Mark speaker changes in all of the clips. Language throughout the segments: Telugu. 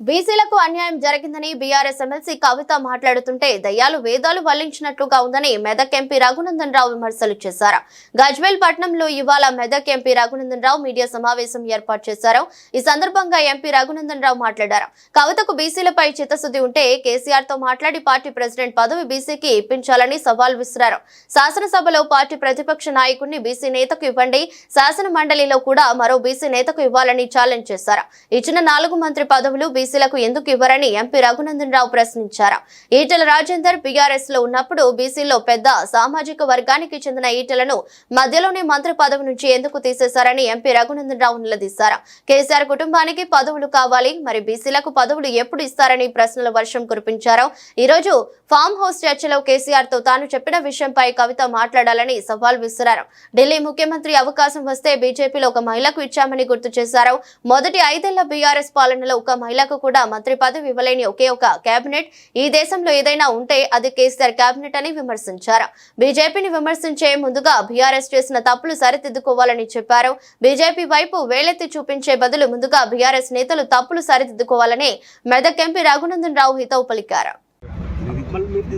Speaker 1: బీసీలకు అన్యాయం జరిగిందని బీఆర్ఎస్ ఎమ్మెల్సీ కవిత మాట్లాడుతుంటే దయ్యాలు వేదాలు వల్లించినట్లుగా ఉందని మెదక్ ఎంపీ రఘునందన్ రావు విమర్శలు చేశారు. గజ్వేల్ పట్టణంలో ఇవాళ మెదక్ ఎంపీ రఘునందన్ రావు మీడియా సమావేశం ఏర్పాటు చేశారు. ఈ సందర్భంగా ఎంపీ రఘునందన్ రావు మాట్లాడారు. కవితకు బీసీలపై చిత్తశుద్ధి ఉంటే కేసీఆర్ తో మాట్లాడి పార్టీ ప్రెసిడెంట్ పదవి బీసీకి ఇప్పించాలని సవాల్ విసిరారు. శాసనసభలో పార్టీ ప్రతిపక్ష నాయకుడిని బీసీ నేతకు ఇవ్వండి, శాసన మండలిలో కూడా మరో బీసీ నేతకు ఇవ్వాలని ఛాలెంజ్ చేశారు. ఇచ్చిన 4 మంత్రి పదవులు బీసీలకు ఎందుకు ఇవ్వరని ఎంపీ రఘునందన్ రావు ప్రశ్నించారు. ఈటెల రాజేందర్ బీఆర్ఎస్ లో ఉన్నప్పుడు బీసీలో పెద్ద సామాజిక వర్గానికి చెందిన ఈటెలను మధ్యలోనే మంత్రి పదవి నుంచి ఎందుకు తీసేశారని ఎంపీ రఘునందన్ రావు నిలదీశారు. కేసీఆర్ కుటుంబానికి పదవులు కావాలి, మరి బీసీలకు పదవులు ఎప్పుడు ఇస్తారని ప్రశ్నల వర్షం కురిపించారు. ఈ రోజు ఫామ్ హౌస్ చర్చలో కేసీఆర్ తో తాను చెప్పిన విషయంపై కవిత మాట్లాడాలని సవాల్ విసిరారు. ఢిల్లీ ముఖ్యమంత్రి అవకాశం వస్తే బీజేపీలో ఒక మహిళకు ఇచ్చామని గుర్తు చేశారు. మొదటి 5 ఏళ్ల బీఆర్ఎస్ పాలనలో ఒక మహిళకు కూడా మంత్రి పదవి ఇవ్వలేని ఒకే ఒక కేబినెట్ ఈ దేశంలో ఏదైనా ఉంటే అది కేసీఆర్ కేబినెట్ అని విమర్శించారు. బీజేపీని విమర్శించే ముందుగా బీఆర్ఎస్ చేసిన తప్పులు సరిదిద్దుకోవాలని చెప్పారు. బీజేపీ వైపు వేలెత్తి చూపించే బదులు ముందుగా బీఆర్ఎస్ నేతలు తప్పులు సరిదిద్దుకోవాలని మెదక్ ఎంపీ రఘునందన్ రావు హితవు పలికారు.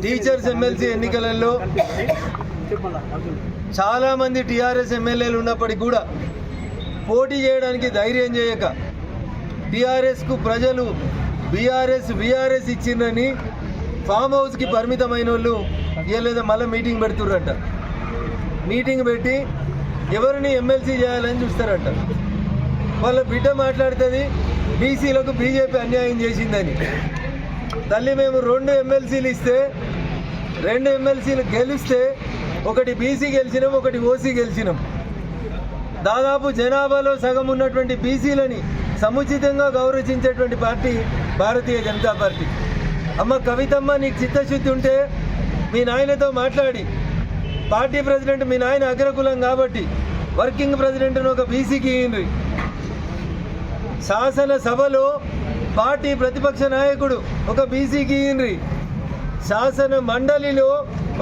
Speaker 2: టీచర్స్ ఎమ్మెల్సీ ఎన్నికలలో చాలా మంది టీఆర్ఎస్ ఎమ్మెల్యేలు ఉన్నప్పటికీ కూడా పోటీ చేయడానికి ధైర్యం చేయక టీఆర్ఎస్ కు ప్రజలు బీఆర్ఎస్ ఇచ్చిందని ఫామ్ హౌస్ కి పరిమితమైన వాళ్ళు లేదా మళ్ళీ మీటింగ్ పెడుతుర్రంట. మీటింగ్ పెట్టి ఎవరిని ఎమ్మెల్సీ చేయాలని చూస్తారంట. వాళ్ళ బిడ్డ మాట్లాడుతుంది బీసీలకు బీజేపీ అన్యాయం చేసిందని. తల్లి మేము 2 ఎమ్మెల్సీలు ఇస్తే 2 ఎమ్మెల్సీలు గెలిస్తే ఒకటి బీసీ గెలిచినాం, ఒకటి ఓసీ గెలిచినాం. దాదాపు జనాభాలో సగం ఉన్నటువంటి బీసీలని సముచితంగా గౌరవించేటువంటి పార్టీ భారతీయ జనతా పార్టీ. అమ్మ కవితమ్మ, నీకు చిత్తశుద్ధి ఉంటే మీ నాయనతో మాట్లాడి పార్టీ ప్రెసిడెంట్ మీ నాయన అగ్రకులం కాబట్టి వర్కింగ్ ప్రెసిడెంట్ను ఒక బీసీకి ఇయ్యండి. శాసనసభలో పార్టీ ప్రతిపక్ష నాయకుడు ఒక బీసీకి ఇయ్యండి. శాసన మండలిలో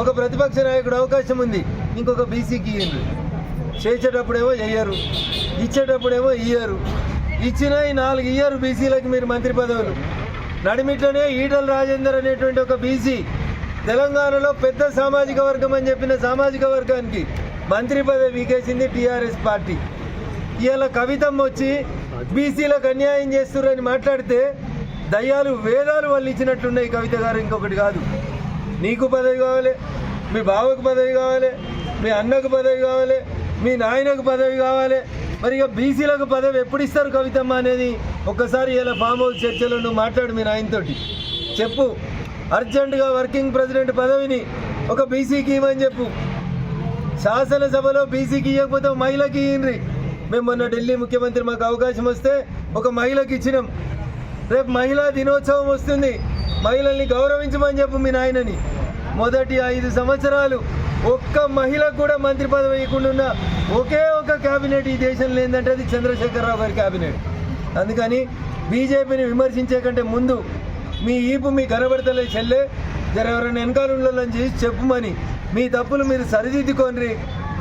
Speaker 2: ఒక ప్రతిపక్ష నాయకుడు అవకాశం ఉంది, ఇంకొక బీసీకి ఇయ్యండి. చేసేటప్పుడేమో చెయ్యరు, ఇచ్చేటప్పుడేమో ఇయ్యరు. ఇచ్చిన ఈ 4 ఇయ్యరు బీసీలకు మీరు మంత్రి పదవులు. నడిమిట్లోనే ఈటెల రాజేందర్ అనేటువంటి ఒక బీసీ తెలంగాణలో పెద్ద సామాజిక వర్గం అని చెప్పిన సామాజిక వర్గానికి మంత్రి పదవి వీకేసింది టీఆర్ఎస్ పార్టీ. ఇవాళ కవితమ్మ వచ్చి బీసీలకు అన్యాయం చేస్తున్నారని మాట్లాడితే దయ్యాలు వేదాలు వాళ్ళు ఇచ్చినట్లున్నాయి. కవిత గారు ఇంకొకటి కాదు, నీకు పదవి కావాలి, మీ బావకు పదవి కావాలి, మీ అన్నకు పదవి కావాలి, మీ నాయనకు పదవి కావాలి. మరి ఇక బీసీలకు పదవి ఎప్పుడు ఇస్తారు కవితమ్మ అనేది ఒక్కసారి ఇలా ఫామ్ హౌస్ చర్చలో నువ్వు మాట్లాడు. మీ నాయనతోటి చెప్పు, అర్జెంటుగా వర్కింగ్ ప్రెసిడెంట్ పదవిని ఒక బీసీకి ఇవ్వని చెప్పు. శాసనసభలో బీసీకి ఇవ్వకపోతే మహిళకి ఇయ్యండి. మేము మొన్న ఢిల్లీ ముఖ్యమంత్రి మాకు అవకాశం వస్తే ఒక మహిళకి ఇచ్చినాం. రేపు మహిళా దినోత్సవం వస్తుంది, మహిళల్ని గౌరవించమని చెప్పు మీ నాయనని. మొదటి 5 సంవత్సరాలు ఒక్క మహిళకు కూడా మంత్రి పదవి ఇవ్వకుండా ఉన్న ఒకే ఒక క్యాబినెట్ ఈ దేశంలో ఏంటంటే అది చంద్రశేఖరరావు గారి క్యాబినెట్. అందుకని బీజేపీని విమర్శించే కంటే ముందు మీ ఈపు మీ కనబడతలే చెల్లె జర ఎవరైనా వెనకాలని చేసి చెప్పుమని మీ తప్పులు మీరు సరిదిద్దుకోండి.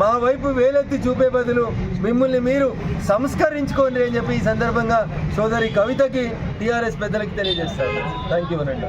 Speaker 2: మా వైపు వేలెత్తి చూపే బదులు మిమ్మల్ని మీరు సంస్కరించుకోండి అని చెప్పి ఈ సందర్భంగా సోదరి కవితకి టీఆర్ఎస్ పెద్దలకి తెలియజేస్తారు. థ్యాంక్ యూ అనండి.